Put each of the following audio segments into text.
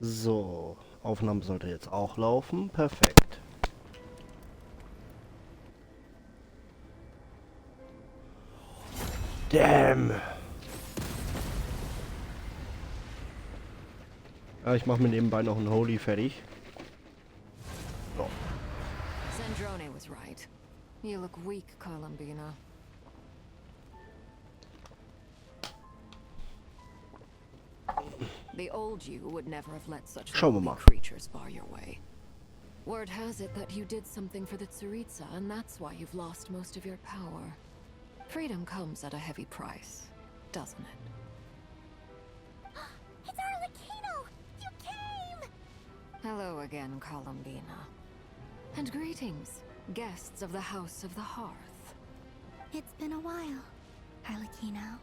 So, Aufnahme sollte jetzt auch laufen. Perfekt. Damn. Ja, ich mache mir nebenbei noch ein Holy fertig. So. Sandrone was right. You look weak, Columbina. The old you would never have let such Schauen wir lonely mal. creatures bar your way. Word has it that you did something for the Tsaritsa, and that's why you've lost most of your power. Freedom comes at a heavy price, doesn't it? It's Arlecchino! You came! Hello again, Columbina. And greetings, guests of the House of the Hearth. It's been a while, Arlecchino.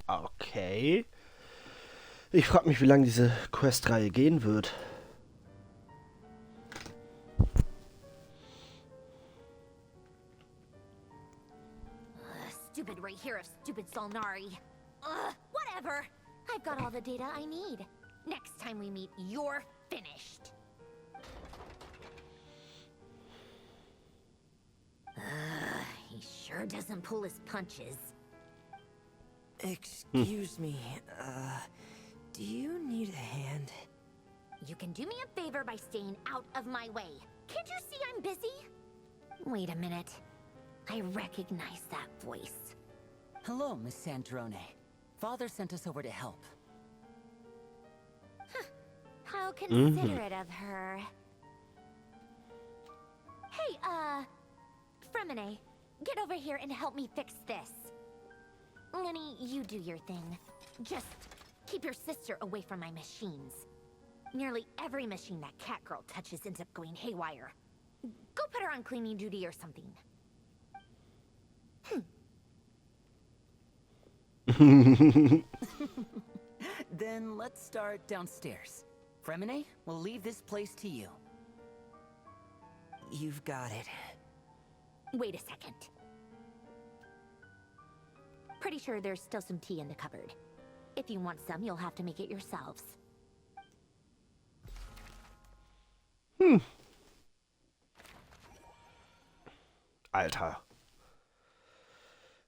Okay. Ich frage mich, wie lange diese Questreihe gehen wird. Stupid right here of stupid Solnari. Whatever. I've got all the data I need. Next time we meet, you're finished. He sure doesn't pull his punches. Excuse me, do you need a hand? You can do me a favor by staying out of my way. Can't you see I'm busy? Wait a minute. I recognize that voice. Hello, Miss Sandrone. Father sent us over to help. How considerate of her. Hey, Fremine, get over here and help me fix this. Lenny, you do your thing. Just keep your sister away from my machines. Nearly every machine that cat girl touches ends up going haywire. Go put her on cleaning duty or something. Then let's start downstairs. Fremine, we'll leave this place to you. You've got it. Wait a second. Pretty sure there's still some tea in the cupboard. If you want some, you'll have to make it yourselves. Alter.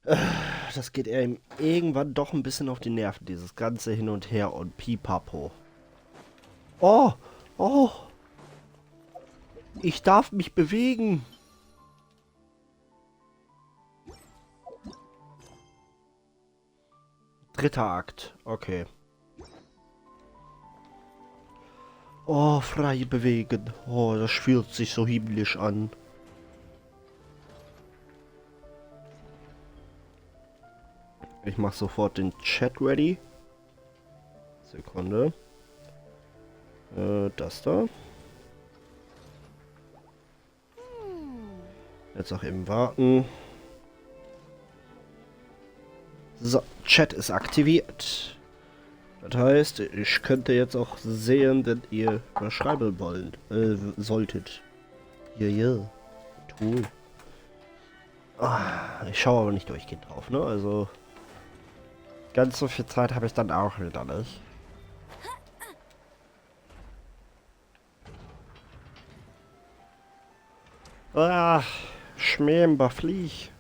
Das geht ihm irgendwann doch ein bisschen auf die Nerven, dieses ganze Hin und Her und Pipapo. Oh, oh. Ich darf mich bewegen. Dritter Akt, okay. Oh, frei bewegen. Oh, das fühlt sich so himmlisch an. Ich mache sofort den Chat ready. Sekunde. Das da. Jetzt auch eben warten. So, Chat ist aktiviert. Das heißt, ich könnte jetzt auch sehen, wenn ihr was schreiben wollt, solltet. Ja, ja. Toll. Ich schaue aber nicht durchgehend drauf, ne? Also, ganz so viel Zeit habe ich dann auch wieder nicht. Schmähmbar Flieg.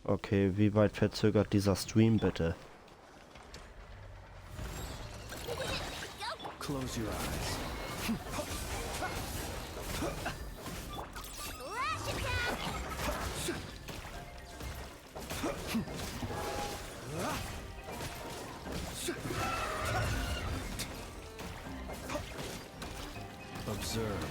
Okay, wie weit verzögert dieser Stream bitte? Close your eyes. Observe.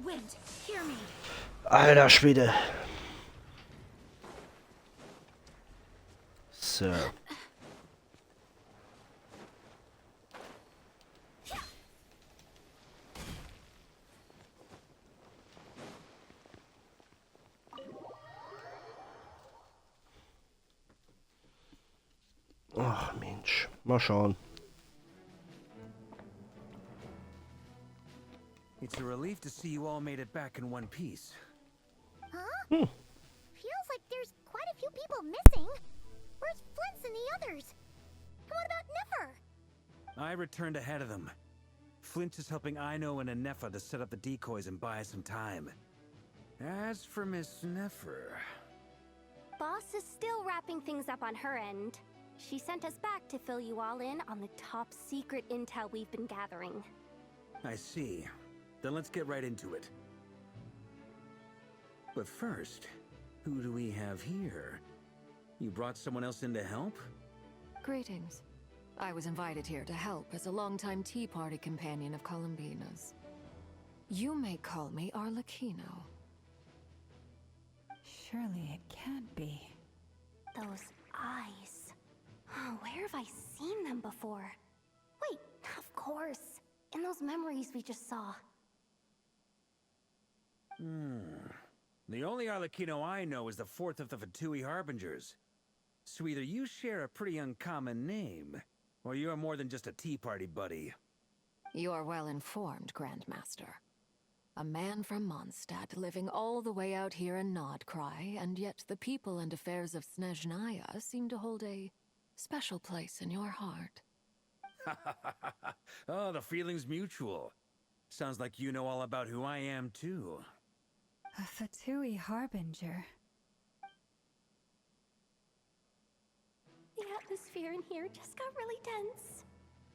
Wind, hear me. Alter Schwede. So. Ach Mensch, mal schauen. It's a relief to see you all made it back in one piece. Huh? Hmm. Feels like there's quite a few people missing. Where's Flint's and the others? And what about Nefer? I returned ahead of them. Flint is helping Ino and Anefa to set up the decoys and buy us some time. As for Miss Nefer... Boss is still wrapping things up on her end. She sent us back to fill you all in on the top secret intel we've been gathering. I see. Then let's get right into it. But first, who do we have here? You brought someone else in to help? Greetings. I was invited here to help as a longtime Tea Party companion of Columbina's. You may call me Arlecchino. Surely it can't be. Those eyes. Oh, where have I seen them before? Wait, of course. In those memories we just saw. The only Arlecchino I know is the fourth of the Fatui Harbingers. So either you share a pretty uncommon name, or you're more than just a Tea Party buddy. You are well informed, Grandmaster. A man from Mondstadt living all the way out here in Krai, and yet the people and affairs of Snezhnaya seem to hold a special place in your heart. Oh, the feeling's mutual. Sounds like you know all about who I am, too. A Fatui Harbinger. The atmosphere in here just got really tense.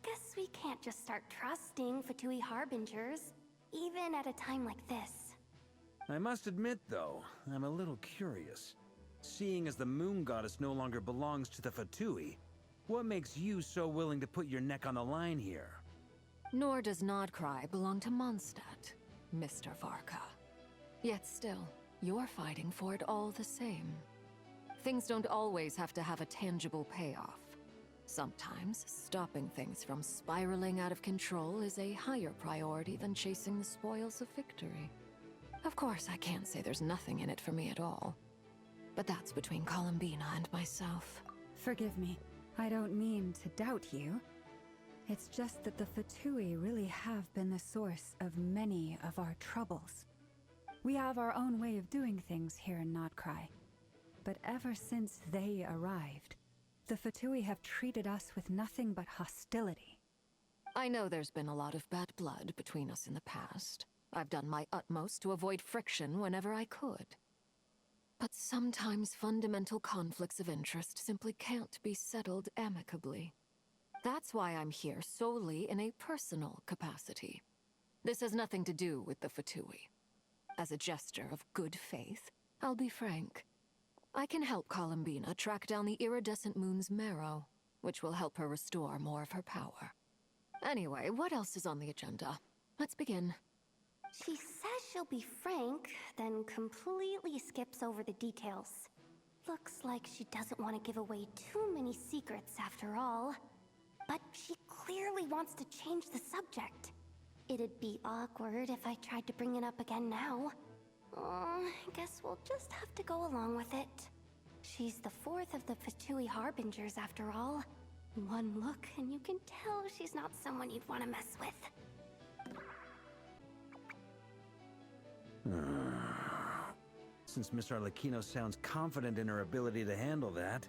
Guess we can't just start trusting Fatui Harbingers, even at a time like this. I must admit, though, I'm a little curious. Seeing as the moon goddess no longer belongs to the Fatui, what makes you so willing to put your neck on the line here? Nor does Krai belong to Mondstadt, Mr. Varka. Yet still, you're fighting for it all the same. Things don't always have to have a tangible payoff. Sometimes, stopping things from spiraling out of control is a higher priority than chasing the spoils of victory. Of course, I can't say there's nothing in it for me at all. But that's between Columbina and myself. Forgive me, I don't mean to doubt you. It's just that the Fatui really have been the source of many of our troubles. We have our own way of doing things here in Krai. But ever since they arrived, the Fatui have treated us with nothing but hostility. I know there's been a lot of bad blood between us in the past. I've done my utmost to avoid friction whenever I could. But sometimes fundamental conflicts of interest simply can't be settled amicably. That's why I'm here solely in a personal capacity. This has nothing to do with the Fatui. As a gesture of good faith, I'll be frank. I can help Columbina track down the iridescent moon's marrow, which will help her restore more of her power. Anyway, what else is on the agenda? Let's begin. She says she'll be frank, then completely skips over the details. Looks like she doesn't want to give away too many secrets after all. But she clearly wants to change the subject. It'd be awkward if I tried to bring it up again now. I guess we'll just have to go along with it. She's the fourth of the Fatui Harbingers after all. One look and you can tell she's not someone you'd want to mess with. Since Miss Arlecchino sounds confident in her ability to handle that,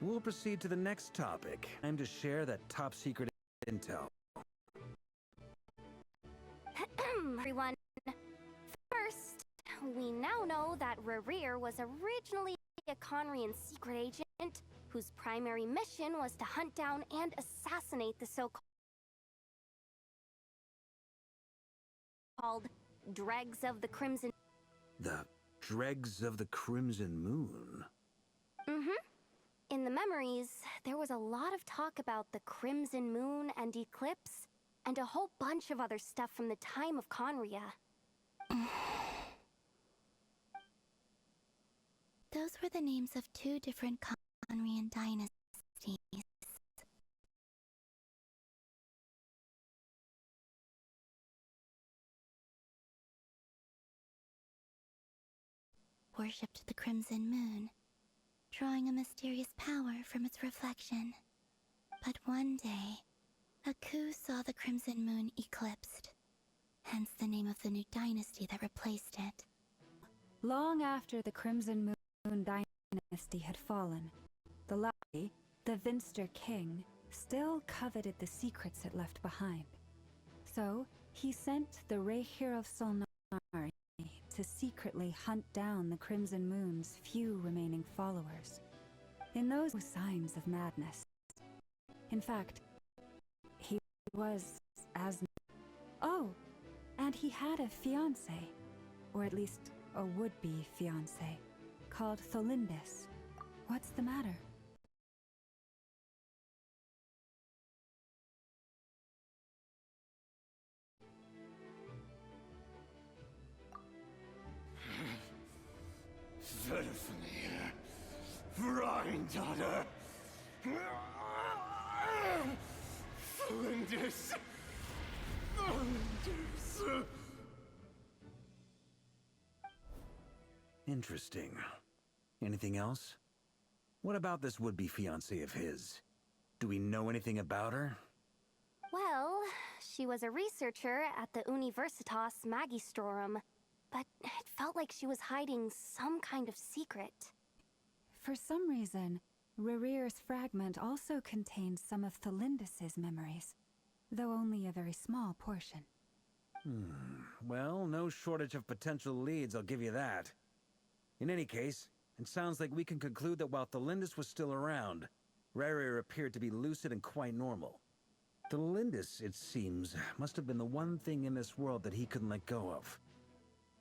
we'll proceed to the next topic. Time to share that top secret intel. Everyone. First, we now know that Wäre was originally a Conrian secret agent whose primary mission was to hunt down and assassinate the so-called dregs of the Crimson... The dregs of the Crimson Moon? In the memories, there was a lot of talk about the Crimson Moon and eclipse, and a whole bunch of other stuff from the time of Conria. Those were the names of two different Conrian dynasties. Worshipped the Crimson Moon, drawing a mysterious power from its reflection. But one day, a coup saw the Crimson Moon eclipsed, hence the name of the new dynasty that replaced it. Long after the Crimson Moon dynasty had fallen, the Lally, the Vinster king, still coveted the secrets it left behind. So, he sent the Wäre of Solnari to secretly hunt down the Crimson Moon's few remaining followers. In those signs of madness. In fact, he was as... Oh, and he had a fiancé, or at least a would-be fiancé, called Tholindis. What's the matter? Daughter. Interesting. Anything else? What about this would-be fiancé of his? Do we know anything about her? Well, she was a researcher at the Universitas Magistrorum, but it felt like she was hiding some kind of secret. For some reason, Rerear's fragment also contains some of Tholindis' memories, though only a very small portion. Well, no shortage of potential leads, I'll give you that. In any case, it sounds like we can conclude that while Tholindis was still around, Wäre appeared to be lucid and quite normal. Tholindis, it seems, must have been the one thing in this world that he couldn't let go of.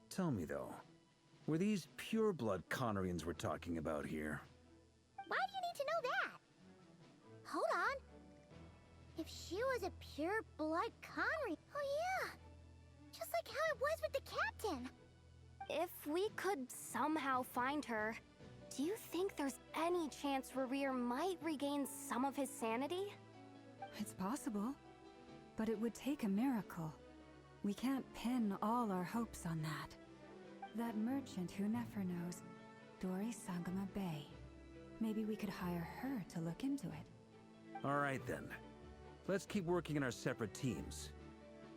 Tell me, though, were these pure-blood Conorians we're talking about here? Why do you need to know that? Hold on. If she was a pure-blood Conry... Oh yeah! Just like how it was with the captain. If we could somehow find her, do you think there's any chance Rerear might regain some of his sanity? It's possible, but it would take a miracle. We can't pin all our hopes on that. That merchant who Nefer knows, Dori Sangama Bay. Maybe we could hire her to look into it. All right, then. Let's keep working in our separate teams.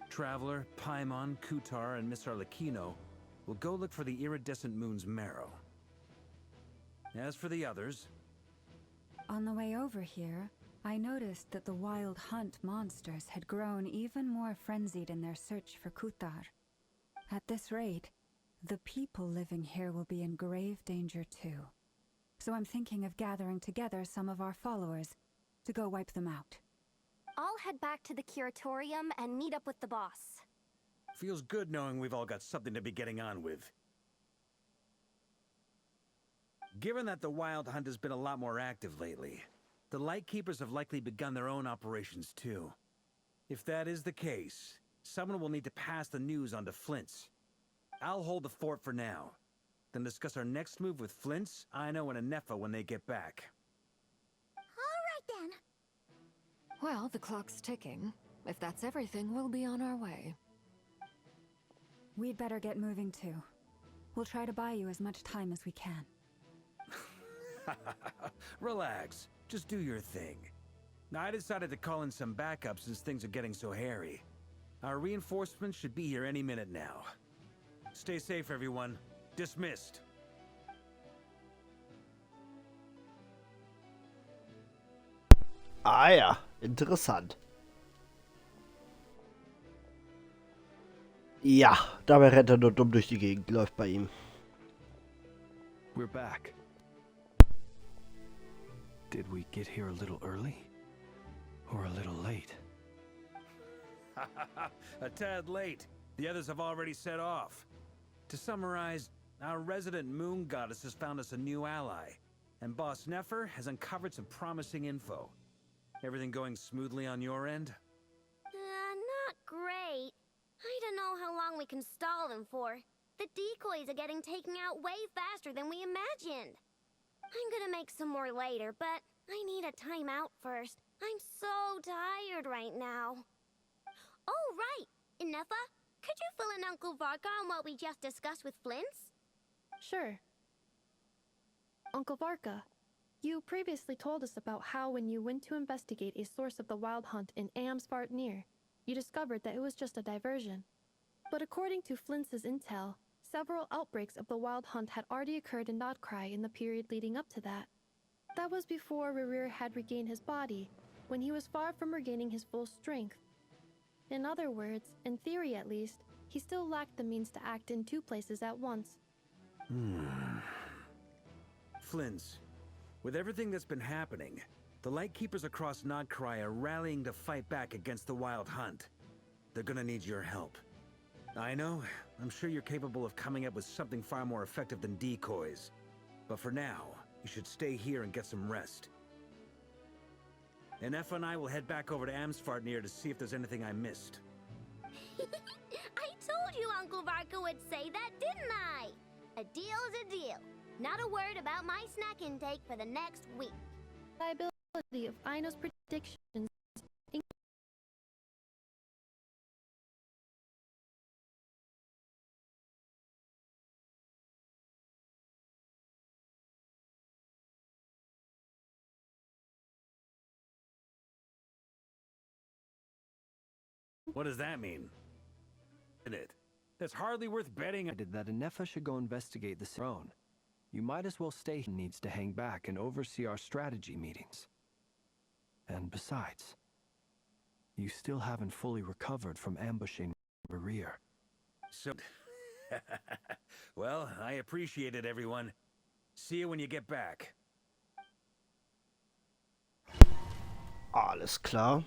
Traveler, Paimon, Kutar, and Miss Arlecchino will go look for the iridescent moon's marrow. As for the others... On the way over here, I noticed that the Wild Hunt monsters had grown even more frenzied in their search for Kutar. At this rate, the people living here will be in grave danger too. So I'm thinking of gathering together some of our followers to go wipe them out. I'll head back to the curatorium and meet up with the boss. Feels good knowing we've all got something to be getting on with. Given that the Wild Hunt has been a lot more active lately, the Lightkeepers have likely begun their own operations too. If that is the case, someone will need to pass the news on to Flint's. I'll hold the fort for now, then discuss our next move with Flint's, Aino, and Anefa when they get back. All right then. Well, the clock's ticking. If that's everything, we'll be on our way. We'd better get moving too. We'll try to buy you as much time as we can. Relax. Just do your thing. Now, I decided to call in some backup since things are getting so hairy. Our reinforcements should be here any minute now. Stay safe, everyone. Dismissed. Ah ja, interessant. Ja, dabei rennt er nur dumm durch die Gegend, läuft bei ihm. We're back. Did we get here a little early? Or a little late? A tad late. The others have already set off. To summarize, our resident moon goddess has found us a new ally, and Boss Nefer has uncovered some promising info. Everything going smoothly on your end? Not great. I don't know how long we can stall them for. The decoys are getting taken out way faster than we imagined. I'm gonna make some more later, but I need a timeout first. I'm so tired right now. Oh, right! Inefa, could you fill in Uncle Varka on what we just discussed with Flint's? Sure. Uncle Varka, You previously told us about how when you went to investigate a source of the wild hunt in Amsvartnir, you discovered that it was just a diversion. But according to Flintz's intel, several outbreaks of the wild hunt had already occurred in Krai in the period leading up to that. That was before Wäre had regained his body, when he was far from regaining his full strength. In other words, in theory at least, he still lacked the means to act in two places at once. Flintz, with everything that's been happening, the Lightkeepers across Krai are rallying to fight back against the Wild Hunt. They're gonna need your help. I know, I'm sure you're capable of coming up with something far more effective than decoys. But for now, you should stay here and get some rest. And Effa and I will head back over to Amsvartnir to see if there's anything I missed. I told you Uncle Varka would say that, didn't I? A deal is a deal. Not a word about my snack intake for the next week. Liability of Aino's predictions. What does that mean? That's hardly worth betting. That Anefa should go investigate the throne. You might as well stay. He needs to hang back and oversee our strategy meetings. And besides, you still haven't fully recovered from ambushing Wäre. So, well, I appreciate it, everyone. See you when you get back. Alles klar.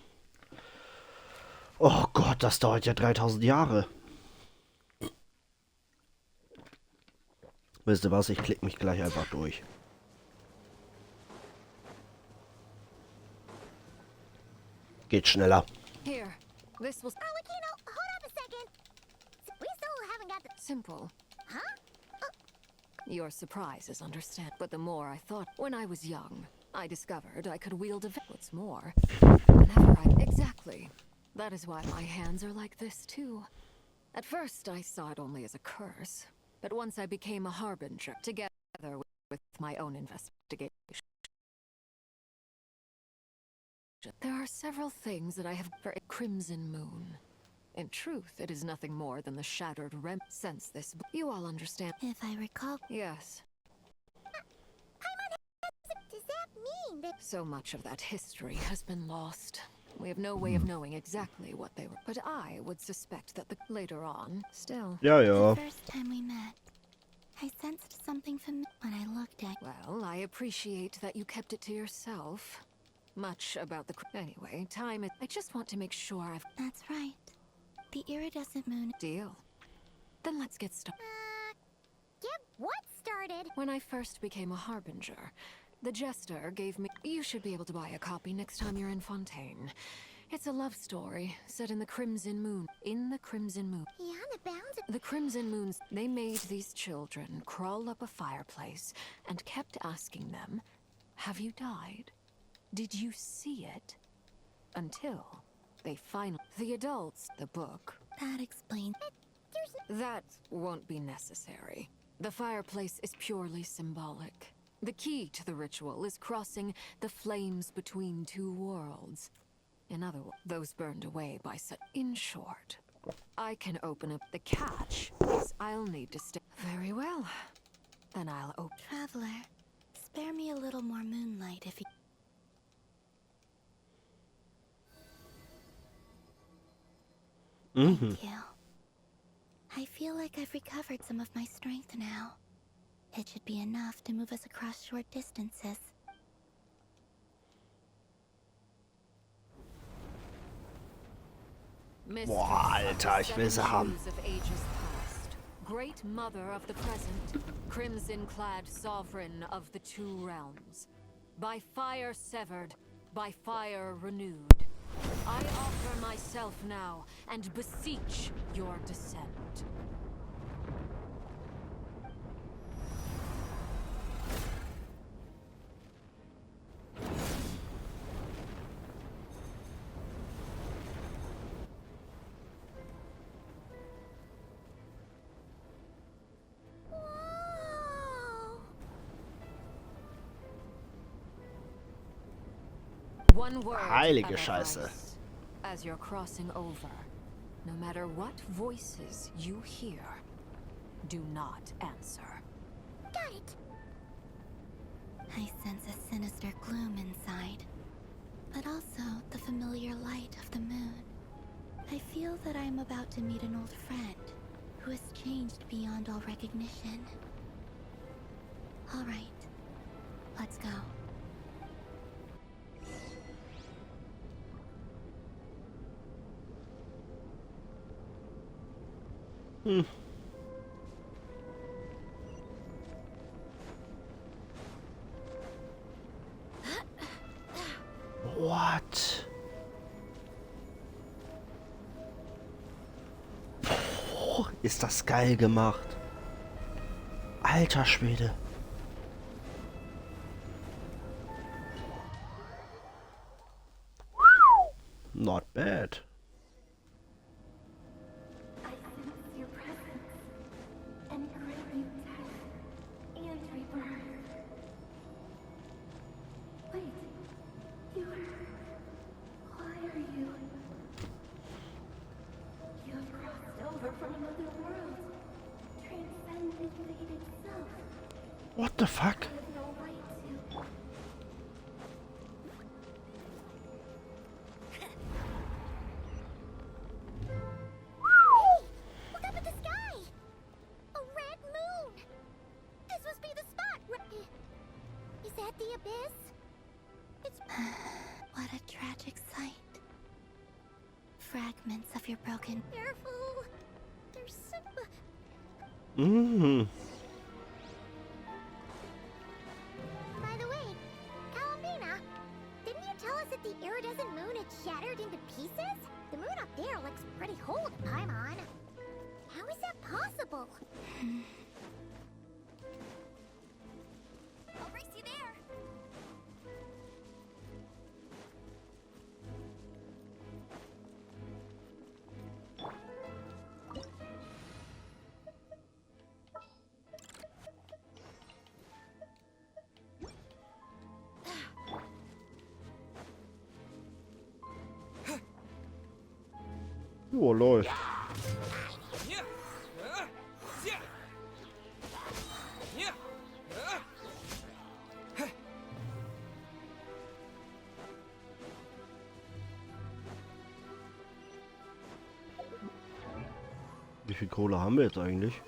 Oh Gott, das dauert ja 3000 Jahre. Wisst ihr was? Ich klicke mich gleich einfach durch. Geht schneller. Here, this was Arlecchino, hold up a second. We still haven't got the... simple. Huh? Your surprise is understandable, but the more I thought, when I was young, I discovered I could wield a what's more. Whenever exactly. That is why my hands are like this too. At first, I saw it only as a curse, but once I became a harbinger, together with my own investigation, there are several things that I have for a crimson moon. In truth, it is nothing more than the shattered since this. You all understand? If I recall... Yes. Does that mean that... So much of that history has been lost. We have no way of knowing exactly what they were, but I would suspect that later on, still. Ja, ja. The first time we met, I sensed something familiar when I looked at... Well, I appreciate that you kept it to yourself. Much about the... Anyway, time is... I just want to make sure I've... That's right. The iridescent moon... Deal. Then let's get started. Get what started? When I first became a harbinger, the jester gave me... You should be able to buy a copy next time you're in Fontaine. It's a love story set in the Crimson Moon. In the Crimson Moon. Beyond the bounds of... The Crimson Moons, they made these children crawl up a fireplace and kept asking them, have you died? Did you see it? Until they finally... The adults, the book. That explains... That won't be necessary. The fireplace is purely symbolic. The key to the ritual is crossing the flames between two worlds. In other words, those burned away by such... In short, I can open up the catch. Is I'll need to stay... Very well. Then I'll open... Traveler, spare me a little more moonlight if you... Thank you. I feel like I've recovered some of my strength now. It should be enough to move us across short distances. Boah, Alter, ich will sie haben. Great mother of the present, crimson-clad sovereign of the two realms. By fire severed, by fire renewed. I offer myself now, and beseech your descent. One word Heilige of Scheiße. advice. As you're crossing over, no matter what voices you hear, do not answer. Got it. I sense a sinister gloom inside, but also the familiar light of the moon. I feel that I am about to meet an old friend who has changed beyond all recognition. All right, let's go. What? Puh, ist das geil gemacht. Alter Schwede. Not bad. I sense your presence and craving death and rebirth. Wait, why are you? You have crossed over from another world, transcended fate itself. What the fuck? I have no right to. Look up at the sky! A red moon! This must be the spot! Is that the abyss? It's... What a tragic sight. Fragments of your broken. Careful! There's some... Mhm. By the way, Kalamina, didn't you tell us that the iridescent moon had shattered into pieces? The moon up there looks pretty whole to Paimon. How is that possible? I'll race you there! Oh, läuft. Wie viel Kohle haben wir jetzt eigentlich?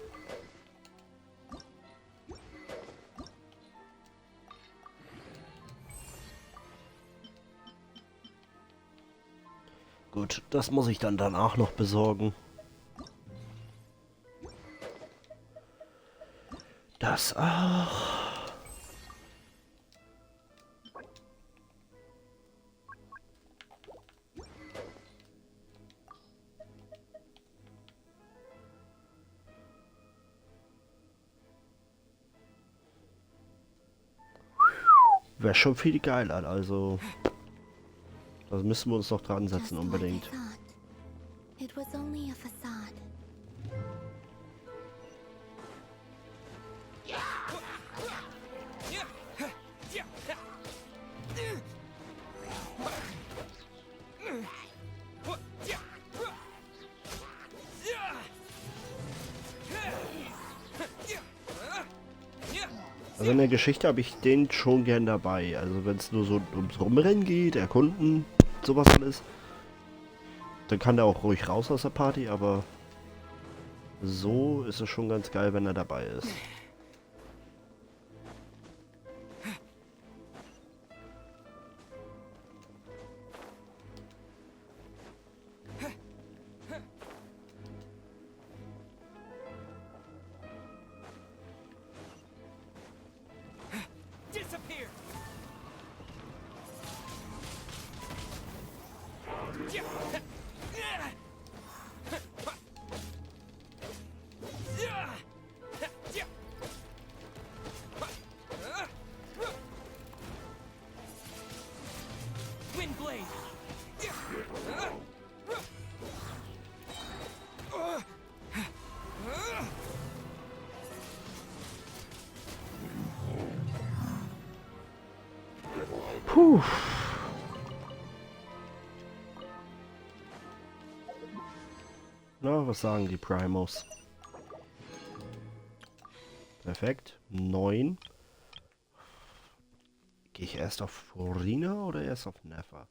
Gut, das muss ich dann danach noch besorgen. Das auch. Wäre schon viel geiler, also. Das müssen wir uns noch dran setzen, unbedingt. It was only a facade. Also in der Geschichte habe ich den schon gern dabei. Also wenn es nur so ums Rumrennen geht, erkunden, sowas alles, dann kann der auch ruhig raus aus der Party, aber so ist es schon ganz geil, wenn er dabei ist. Disappear! Windblade! Puh. was sagen, die Primos. Perfekt. 9. Gehe ich erst auf Florina oder erst auf Nefer?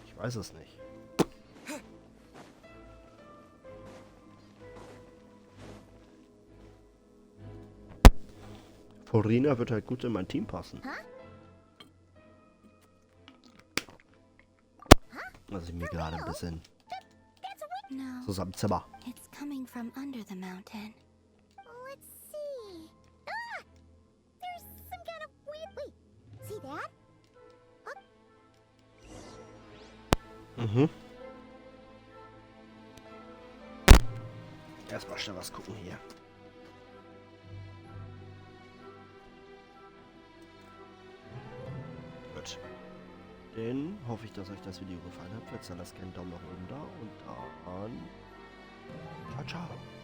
Ich weiß es nicht. Florina wird halt gut in mein Team passen. Was ich mir gerade ein bisschen No, zusammenzimmer. it's coming from under the mountain. Let's see. Ah! There's some kind of weird... Wait, see that? Mhm. Erstmal schnell was gucken hier. Gut. Dann hoffe ich, dass euch das Video gefallen hat. Lasst gerne einen Daumen nach oben da und dann ciao, ciao.